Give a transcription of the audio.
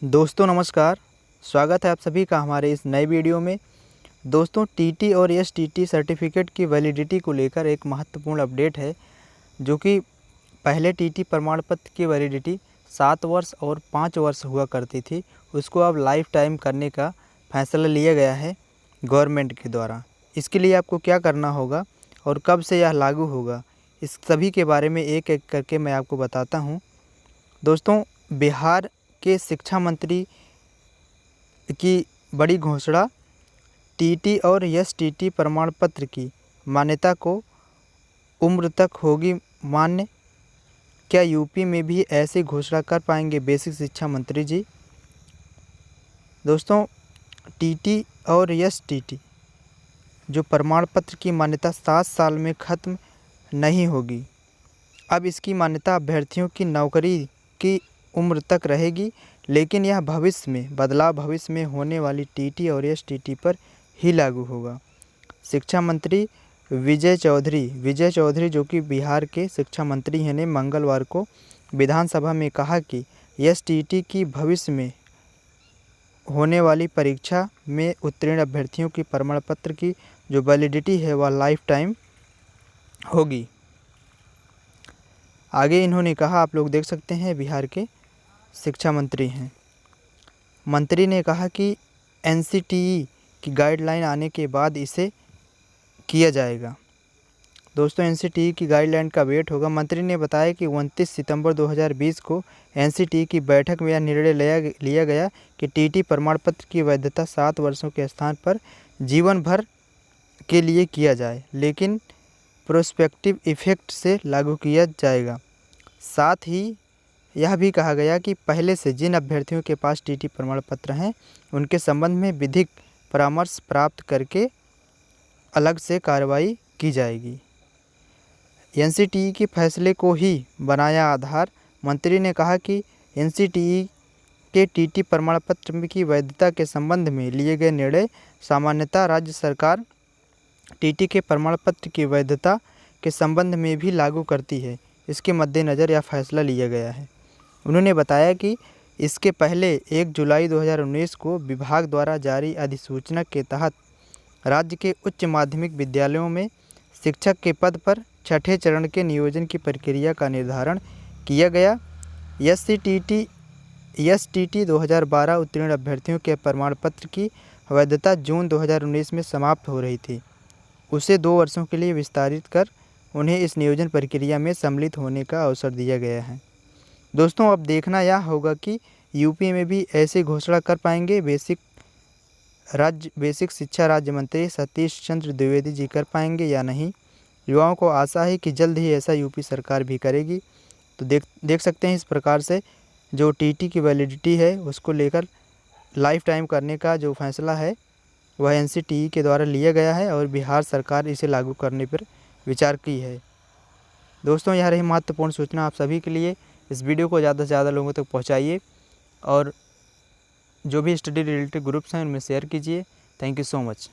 दोस्तों नमस्कार, स्वागत है आप सभी का हमारे इस नए वीडियो में। दोस्तों टीटी और एसटीटी सर्टिफिकेट की वैलिडिटी को लेकर एक महत्वपूर्ण अपडेट है, जो कि पहले टीटी प्रमाण पत्र की वैलिडिटी 7 वर्ष और 5 वर्ष हुआ करती थी, उसको अब लाइफ टाइम करने का फैसला लिया गया है गवर्नमेंट के द्वारा। इसके लिए आपको क्या करना होगा और कब से यह लागू होगा, इस सभी के बारे में एक एक करके मैं आपको बताता हूँ। दोस्तों, बिहार के शिक्षा मंत्री की बड़ी घोषणा, टीटी और एसटीटी प्रमाण पत्र की मान्यता को उम्र तक होगी मान्य। क्या यूपी में भी ऐसी घोषणा कर पाएंगे बेसिक शिक्षा मंत्री जी? दोस्तों, टीटी और एसटीटी जो प्रमाण पत्र की मान्यता 7 साल में ख़त्म नहीं होगी। अब इसकी मान्यता अभ्यर्थियों की नौकरी की उम्र तक रहेगी, लेकिन यह बदलाव भविष्य में होने वाली टीटी और एसटीटी पर ही लागू होगा। शिक्षा मंत्री विजय चौधरी जो कि बिहार के शिक्षा मंत्री हैं, ने मंगलवार को विधानसभा में कहा कि एसटीटी की भविष्य में होने वाली परीक्षा में उत्तीर्ण अभ्यर्थियों की प्रमाण पत्र की जो वैलिडिटी है वह लाइफ टाइम होगी। आगे इन्होंने कहा, आप लोग देख सकते हैं, बिहार के शिक्षा मंत्री हैं। मंत्री ने कहा कि एनसीटीई की गाइडलाइन आने के बाद इसे किया जाएगा। दोस्तों, एनसीटीई की गाइडलाइन का वेट होगा। मंत्री ने बताया कि 29 सितंबर 2020 को एनसीटीई की बैठक में यह निर्णय लिया गया कि टीटी प्रमाण पत्र की वैधता 7 वर्षों के स्थान पर जीवन भर के लिए किया जाए, लेकिन प्रोस्पेक्टिव इफेक्ट से लागू किया जाएगा। साथ ही यह भी कहा गया कि पहले से जिन अभ्यर्थियों के पास टीटी प्रमाण पत्र हैं, उनके संबंध में विधिक परामर्श प्राप्त करके अलग से कार्रवाई की जाएगी। एनसीटीई के फैसले को ही बनाया आधार। मंत्री ने कहा कि एनसीटीई के टीटी प्रमाण पत्र की वैधता के संबंध में लिए गए निर्णय सामान्यतः राज्य सरकार टीटी के प्रमाण पत्र की वैधता के संबंध में भी लागू करती है। इसके मद्देनज़र यह फैसला लिया गया है। उन्होंने बताया कि इसके पहले 1 जुलाई 2019 को विभाग द्वारा जारी अधिसूचना के तहत राज्य के उच्च माध्यमिक विद्यालयों में शिक्षक के पद पर छठे चरण के नियोजन की प्रक्रिया का निर्धारण किया गया। एसटीटी 2012 उत्तीर्ण अभ्यर्थियों के प्रमाण पत्र की वैधता जून 2019 में समाप्त हो रही थी। उसे 2 वर्षों के लिए विस्तारित कर उन्हें इस नियोजन प्रक्रिया में सम्मिलित होने का अवसर दिया गया है। दोस्तों, अब देखना यह होगा कि यूपी में भी ऐसी घोषणा कर पाएंगे बेसिक शिक्षा राज्य मंत्री सतीश चंद्र द्विवेदी जी कर पाएंगे या नहीं। युवाओं को आशा है कि जल्द ही ऐसा यूपी सरकार भी करेगी। तो देख सकते हैं, इस प्रकार से जो टीटी की वैलिडिटी है उसको लेकर लाइफ टाइम करने का जो फैसला है वह एनसीटीई के द्वारा लिया गया है और बिहार सरकार इसे लागू करने पर विचार की है। दोस्तों, यह रही महत्वपूर्ण सूचना आप सभी के लिए। इस वीडियो को ज़्यादा से ज़्यादा लोगों तक पहुंचाइए और जो भी स्टडी रिलेटेड ग्रुप्स हैं उनमें शेयर कीजिए। Thank you so much.